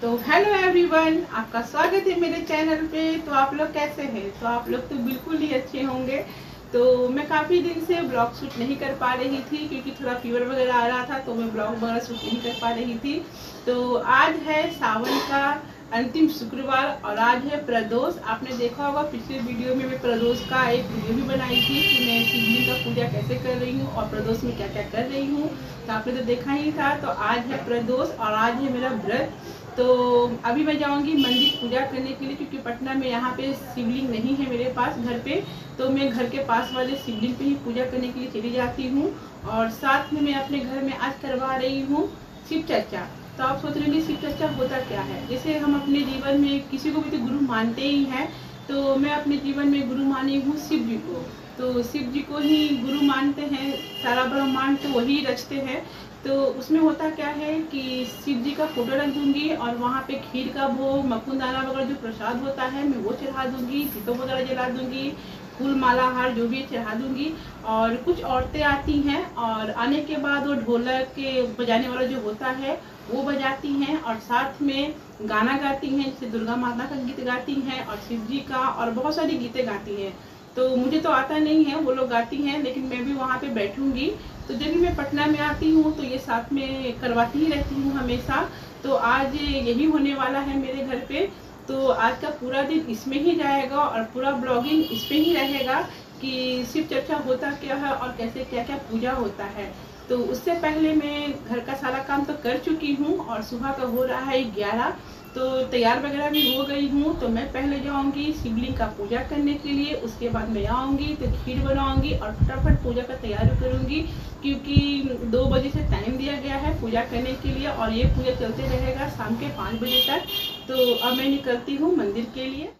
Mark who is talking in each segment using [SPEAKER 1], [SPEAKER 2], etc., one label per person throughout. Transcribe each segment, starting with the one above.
[SPEAKER 1] तो hello everyone, आपका स्वागत है मेरे चैनल पे। तो आप लोग कैसे हैं? तो आप लोग तो बिल्कुल ही अच्छे होंगे। तो मैं काफ़ी दिन से ब्लॉग शूट नहीं कर पा रही थी क्योंकि थोड़ा फीवर वगैरह आ रहा था, तो मैं ब्लॉग वगैरह शूट नहीं कर पा रही थी। तो आज है सावन का अंतिम शुक्रवार और आज है प्रदोष। आपने देखा होगा पिछले वीडियो में मैं प्रदोष का एक वीडियो भी बनाई थी कि मैं शिवलिंग का पूजा कैसे कर रही हूँ और प्रदोष में क्या क्या कर रही हूँ। तो आपने तो देखा ही था। तो आज है प्रदोष और आज है मेरा व्रत। तो अभी मैं जाऊंगी मंदिर पूजा करने के लिए क्योंकि पटना में यहाँ पे शिवलिंग नहीं है मेरे पास घर पे। तो मैं घर के पास वाले शिवलिंग पे ही पूजा करने के लिए चली जाती हूँ। और साथ में मैं अपने घर में आज करवा रही हूँ शिव चर्चा। तो आप सोच रहे शिव चर्चा होता क्या है? जैसे हम अपने जीवन में किसी को भी तो गुरु मानते ही हैं, तो मैं अपने जीवन में गुरु मानी हूँ शिव जी को। तो शिव जी को ही गुरु मानते हैं, सारा ब्रह्मांड तो वही रचते हैं। तो उसमें होता क्या है कि शिव जी का फोटो रख दूंगी और वहाँ पे खीर का भोग, मक्खन-दाना वगैरह जो प्रसाद होता है मैं वो चढ़ा दूंगी, दीपक वगैरह जला दूंगी, फूल माला हार जो भी चढ़ा दूंगी। और कुछ औरतें आती हैं और आने के बाद वो ढोलक के बजाने वाला जो होता है वो बजाती हैं और साथ में गाना गाती हैं, जैसे दुर्गा माता का गीत गाती हैं और शिव जी का और बहुत सारी गीतें गाती हैं। तो मुझे तो आता नहीं है, वो लोग गाती हैं, लेकिन मैं भी वहाँ पे बैठूंगी। तो जब भी मैं पटना में आती हूँ तो ये साथ में करवाती ही रहती हूँ हमेशा। तो आज यही होने वाला है मेरे घर पे। तो आज का पूरा दिन इसमें ही जाएगा और पूरा ब्लॉगिंग इस पे ही रहेगा कि शिव चर्चा होता क्या है और कैसे क्या क्या पूजा होता है। तो उससे पहले मैं घर का सारा काम तो कर चुकी हूँ और सुबह का हो रहा है 11। तो तैयार वगैरह भी हो गई हूँ। तो मैं पहले जाऊँगी शिवलिंग का पूजा करने के लिए, उसके बाद मैं आऊँगी तो खीर बनाऊँगी और फटाफट पूजा का तैयारी करूँगी क्योंकि 2 बजे से टाइम दिया गया है पूजा करने के लिए और ये पूजा चलते रहेगा शाम के 5 बजे तक। तो अब मैं निकलती हूँ मंदिर के लिए।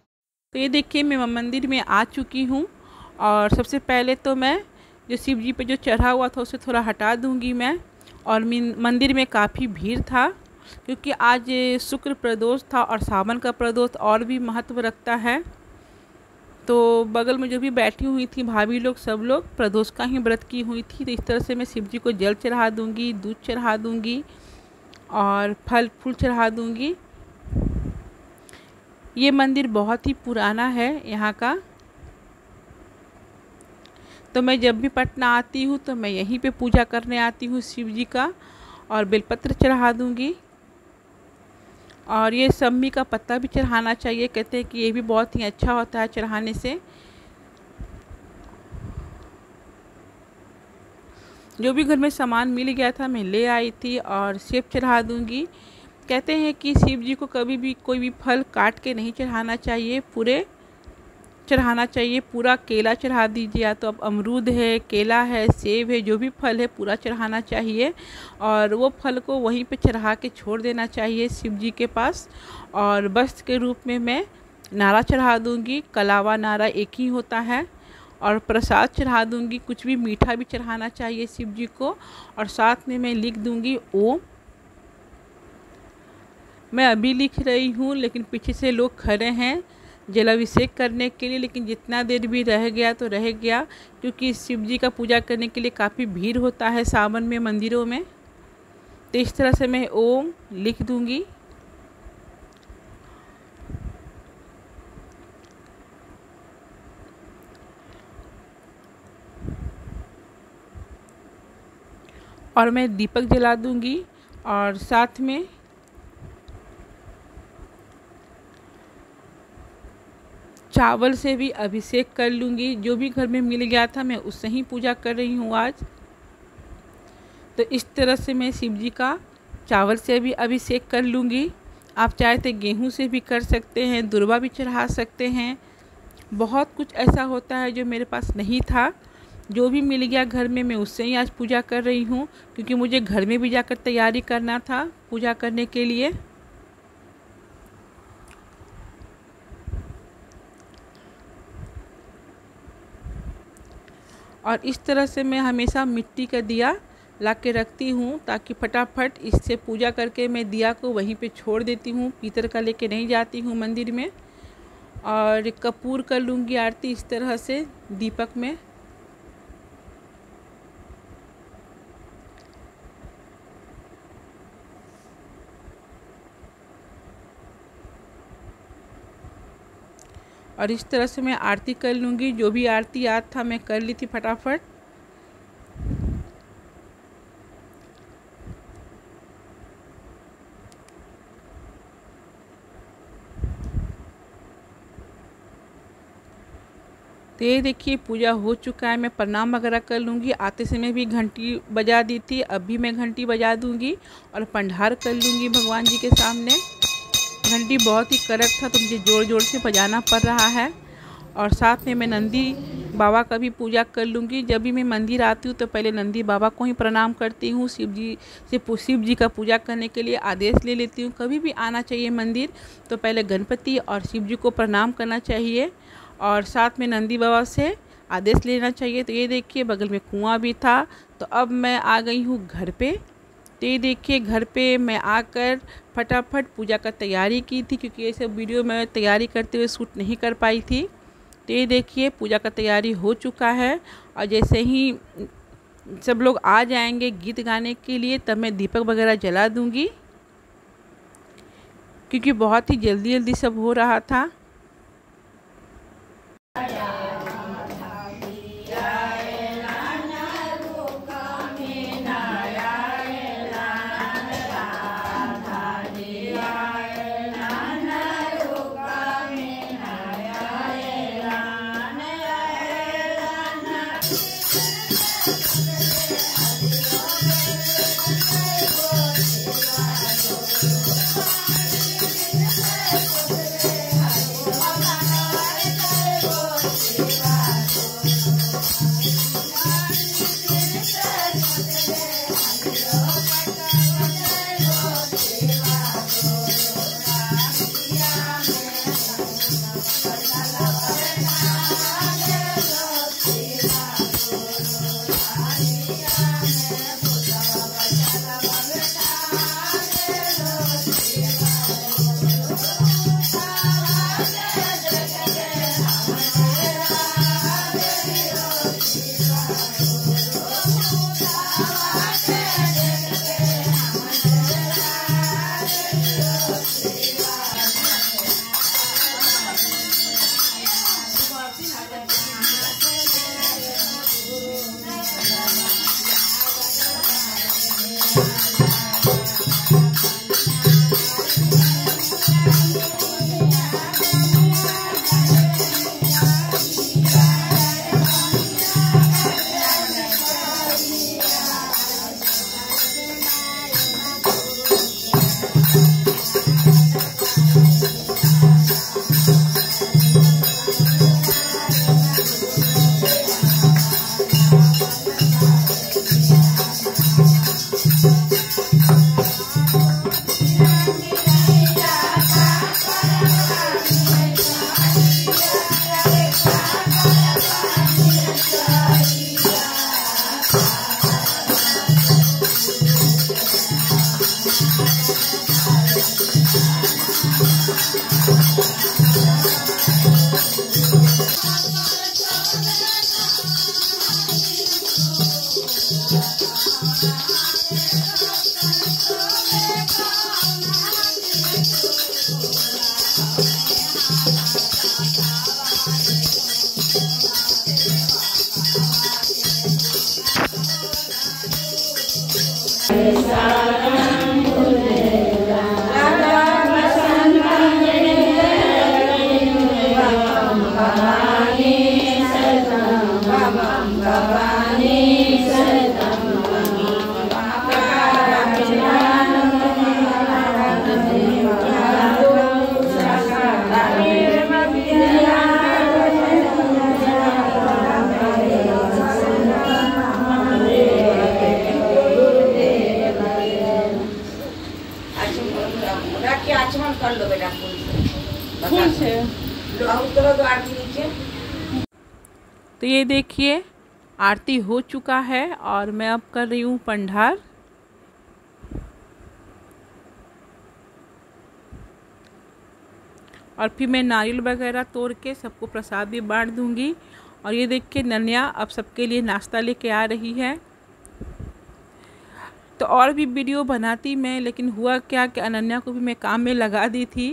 [SPEAKER 1] तो ये देखिए मैं मंदिर में आ चुकी हूँ और सबसे पहले तो मैं जो शिव जी पे जो चढ़ा हुआ था उसे थोड़ा हटा दूँगी मैं। और मंदिर में काफ़ी भीड़ था क्योंकि आज शुक्र प्रदोष था और सावन का प्रदोष और भी महत्व रखता है। तो बगल में जो भी बैठी हुई थी भाभी लोग, सब लोग प्रदोष का ही व्रत की हुई थी। तो इस तरह से मैं शिव जी को जल चढ़ा दूंगी, दूध चढ़ा दूंगी और फल फूल चढ़ा दूंगी। ये मंदिर बहुत ही पुराना है यहाँ का। तो मैं जब भी पटना आती हूँ तो मैं यहीं पे पूजा करने आती हूँ शिव जी का और बेलपत्र चढ़ा दूंगी। और ये सम्मी का पत्ता भी चढ़ाना चाहिए, कहते हैं कि ये भी बहुत ही अच्छा होता है चढ़ाने से। जो भी घर में सामान मिल गया था मैं ले आई थी और सेब चढ़ा दूंगी। कहते हैं कि शिव जी को कभी भी कोई भी फल काट के नहीं चढ़ाना चाहिए, पूरे चढ़ाना चाहिए। पूरा केला चढ़ा दीजिए, या तो अब अमरूद है, केला है, सेब है, जो भी फल है पूरा चढ़ाना चाहिए और वो फल को वहीं पे चढ़ा के छोड़ देना चाहिए शिव जी के पास। और वस्त्र के रूप में मैं नारा चढ़ा दूंगी, कलावा नारा एक ही होता है। और प्रसाद चढ़ा दूंगी, कुछ भी मीठा भी चढ़ाना चाहिए शिव जी को। और साथ में मैं लिख दूंगी ओम। मैं अभी लिख रही हूँ लेकिन पीछे से लोग खड़े हैं जलाभिषेक करने के लिए, लेकिन जितना देर भी रह गया तो रह गया क्योंकि शिव जी का पूजा करने के लिए काफ़ी भीड़ होता है सावन में मंदिरों में। तो इस तरह से मैं ओम लिख दूंगी। और मैं दीपक जला दूंगी और साथ में चावल से भी अभिषेक कर लूँगी। जो भी घर में मिल गया था मैं उससे ही पूजा कर रही हूँ आज। तो इस तरह से मैं शिव जी का चावल से भी अभिषेक कर लूँगी। आप चाहे तो गेहूँ से भी कर सकते हैं, दुर्वा भी चढ़ा सकते हैं। बहुत कुछ ऐसा होता है जो मेरे पास नहीं था, जो भी मिल गया घर में मैं उससे ही आज पूजा कर रही हूँ क्योंकि मुझे घर में भी जाकर तैयारी करना था पूजा करने के लिए। और इस तरह से मैं हमेशा मिट्टी का दिया ला के रखती हूँ ताकि फटाफट इससे पूजा करके मैं दिया को वहीं पे छोड़ देती हूँ, पीतल का लेके नहीं जाती हूँ मंदिर में। और कपूर कर लूँगी आरती इस तरह से दीपक में। और इस तरह से मैं आरती कर लूँगी। जो भी आरती याद था मैं कर ली थी फटाफट। तो ये देखिए पूजा हो चुका है। मैं प्रणाम वगैरह कर लूँगी। आते समय भी घंटी बजा दी थी, अब भी मैं घंटी बजा दूँगी और पंडार कर लूँगी भगवान जी के सामने। घंटी बहुत ही कड़क था तो मुझे ज़ोर ज़ोर से बजाना पड़ रहा है। और साथ में मैं नंदी बाबा का भी पूजा कर लूँगी। जब भी मैं मंदिर आती हूँ तो पहले नंदी बाबा को ही प्रणाम करती हूँ। शिव जी का पूजा करने के लिए आदेश ले लेती हूँ। कभी भी आना चाहिए मंदिर तो पहले गणपति और शिव जी को प्रणाम करना चाहिए और साथ में नंदी बाबा से आदेश लेना चाहिए। तो ये देखिए बगल में कुआं भी था। तो अब मैं आ गई हूँ घर पे। तो ये देखिए घर पे मैं आकर फटाफट पूजा का तैयारी की थी, क्योंकि ये सब वीडियो मैं तैयारी करते हुए शूट नहीं कर पाई थी। तो ये देखिए पूजा का तैयारी हो चुका है और जैसे ही सब लोग आ जाएंगे गीत गाने के लिए तब मैं दीपक वगैरह जला दूंगी, क्योंकि बहुत ही जल्दी जल्दी सब हो रहा था।
[SPEAKER 2] कर लो बेटा फूल से
[SPEAKER 1] तो ये देखिए आरती हो चुका है और मैं अब कर रही हूँ पंडार। और फिर मैं नारियल वगैरह तोड़ के सबको प्रसाद भी बांट दूंगी। और ये देख के नन्या अब सबके लिए नाश्ता लेके आ रही है। तो और भी वीडियो बनाती मैं, लेकिन हुआ क्या कि अनन्या को भी मैं काम में लगा दी थी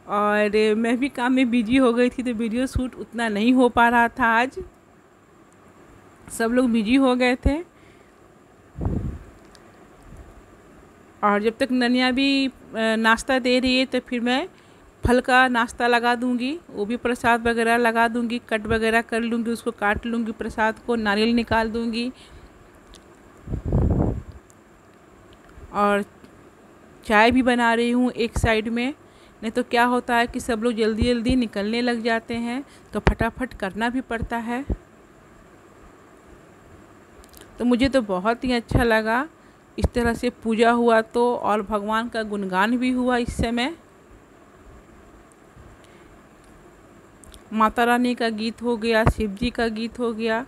[SPEAKER 1] और मैं भी काम में बिजी हो गई थी, तो वीडियो शूट उतना नहीं हो पा रहा था। आज सब लोग बिजी हो गए थे, और जब तक ननिया भी नाश्ता दे रही है तो फिर मैं फल का नाश्ता लगा दूंगी, वो भी प्रसाद वगैरह लगा दूंगी, कट वगैरह कर लूँगी, उसको काट लूँगी, प्रसाद को नारियल निकाल दूंगी। और चाय भी बना रही हूँ एक साइड में, नहीं तो क्या होता है कि सब लोग जल्दी जल्दी निकलने लग जाते हैं, तो फटाफट करना भी पड़ता है। तो मुझे तो बहुत ही अच्छा लगा इस तरह से पूजा हुआ तो, और भगवान का गुणगान भी हुआ इस समय। माता रानी का गीत हो गया, शिव जी का गीत हो गया।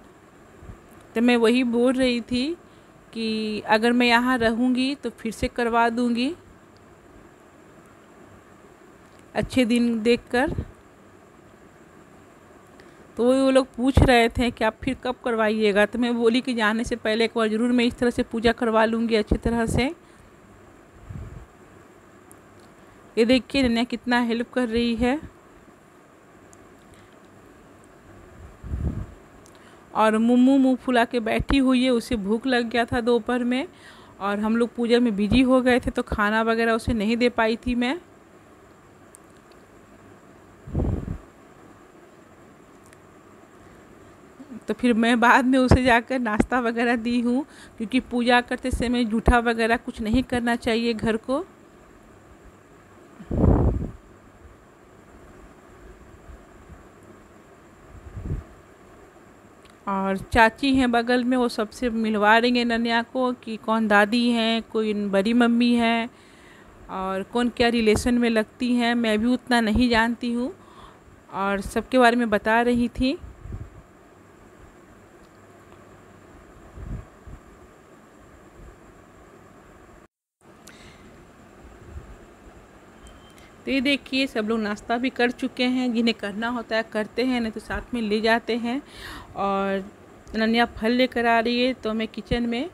[SPEAKER 1] तो मैं वही बोल रही थी कि अगर मैं यहाँ रहूँगी तो फिर से करवा दूँगी अच्छे दिन देखकर। तो वो लोग पूछ रहे थे कि आप फिर कब करवाइएगा, तो मैं बोली कि जाने से पहले एक बार ज़रूर मैं इस तरह से पूजा करवा लूँगी अच्छी तरह से। ये देखिए नन्या कितना हेल्प कर रही है। और मुम्मू मुँह फुला के बैठी हुई है, उसे भूख लग गया था दोपहर में, और हम लोग पूजा में बिजी हो गए थे, तो खाना वगैरह उसे नहीं दे पाई थी मैं। तो फिर मैं बाद में उसे जाकर नाश्ता वगैरह दी हूँ, क्योंकि पूजा करते समय जूठा वगैरह कुछ नहीं करना चाहिए घर को। और चाची हैं बगल में, वो सबसे मिलवा रही हैं नन्या को कि कौन दादी हैं, कोई बड़ी मम्मी है, और कौन क्या रिलेशन में लगती हैं। मैं भी उतना नहीं जानती हूँ, और सबके बारे में बता रही थी। तो ये देखिए सब लोग नाश्ता भी कर चुके हैं, जिन्हें करना होता है करते हैं, नहीं तो साथ में ले जाते हैं। और नन्या फल लेकर आ रही है, तो मैं किचन में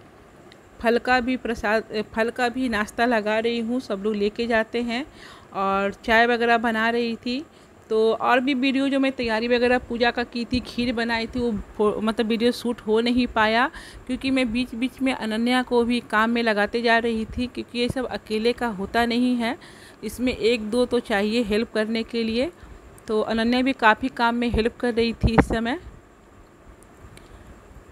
[SPEAKER 1] फल का भी नाश्ता लगा रही हूँ, सब लोग लेके जाते हैं। और चाय वगैरह बना रही थी। तो और भी वीडियो जो मैं तैयारी वगैरह पूजा का की थी, खीर बनाई थी, वो मतलब वीडियो शूट हो नहीं पाया, क्योंकि मैं बीच बीच में अनन्या को भी काम में लगाते जा रही थी, क्योंकि ये सब अकेले का होता नहीं है, इसमें एक दो तो चाहिए हेल्प करने के लिए। तो अनन्या भी काफ़ी काम में हेल्प कर रही थी इस समय,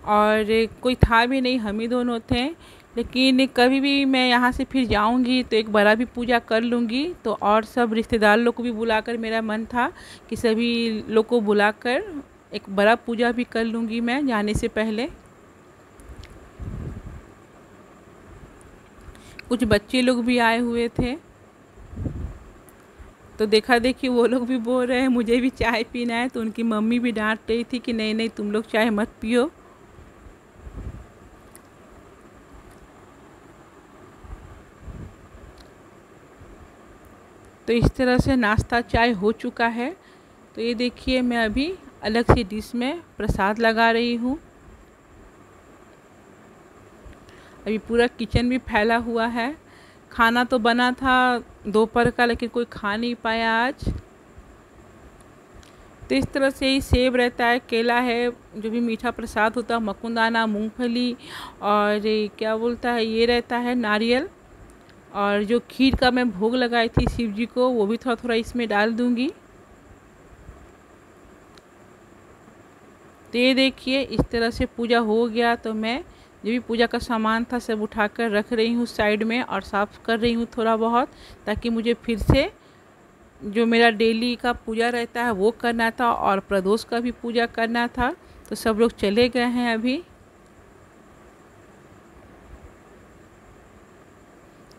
[SPEAKER 1] और कोई था भी नहीं, हम ही दोनों थे। लेकिन कभी भी मैं यहाँ से फिर जाऊँगी तो एक बड़ा भी पूजा कर लूँगी, तो और सब रिश्तेदार लोग को भी बुलाकर, मेरा मन था कि सभी लोग को बुलाकर एक बड़ा पूजा भी कर लूँगी मैं जाने से पहले। कुछ बच्चे लोग भी आए हुए थे, तो देखा देखी वो लोग भी बोल रहे हैं मुझे भी चाय पीना है, तो उनकी मम्मी भी डांट रही थी कि नहीं नहीं तुम लोग चाय मत पियो। तो इस तरह से नाश्ता चाय हो चुका है। तो ये देखिए मैं अभी अलग सी डिश में प्रसाद लगा रही हूँ। अभी पूरा किचन भी फैला हुआ है। खाना तो बना था दोपहर का, लेकिन कोई खा नहीं पाया आज। तो इस तरह से ही सेब रहता है, केला है, जो भी मीठा प्रसाद होता है, मकुंदाना, मूंगफली, और क्या बोलता है ये रहता है नारियल। और जो खीर का मैं भोग लगाई थी शिव जी को, वो भी थोड़ा थोड़ा इसमें डाल दूंगी। तो ये देखिए इस तरह से पूजा हो गया। तो मैं जो भी पूजा का सामान था सब उठाकर रख रही हूँ साइड में, और साफ़ कर रही हूँ थोड़ा बहुत, ताकि मुझे फिर से जो मेरा डेली का पूजा रहता है वो करना था, और प्रदोष का भी पूजा करना था। तो सब लोग चले गए हैं अभी।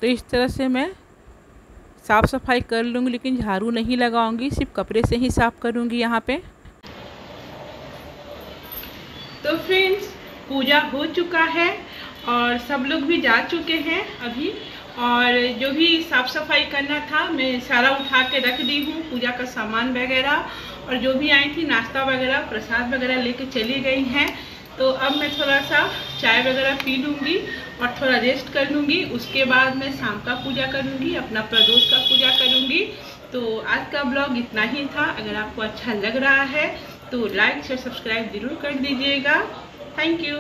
[SPEAKER 1] तो इस तरह से मैं साफ़ सफाई कर लूँगी, लेकिन झाड़ू नहीं लगाऊंगी, सिर्फ कपड़े से ही साफ़ करूँगी यहाँ पे। तो फ्रेंड्स पूजा हो चुका है, और सब लोग भी जा चुके हैं अभी। और जो भी साफ़ सफाई करना था मैं सारा उठा के रख दी हूँ, पूजा का सामान वगैरह। और जो भी आई थी नाश्ता वगैरह प्रसाद वगैरह लेके चली गई हैं। तो अब मैं थोड़ा सा चाय वगैरह पी लूँगी और थोड़ा रेस्ट कर लूँगी। उसके बाद मैं शाम का पूजा करूँगी, अपना प्रदोष का पूजा करूँगी। तो आज का ब्लॉग इतना ही था। अगर आपको अच्छा लग रहा है तो लाइक शेयर सब्सक्राइब जरूर कर दीजिएगा। Thank you.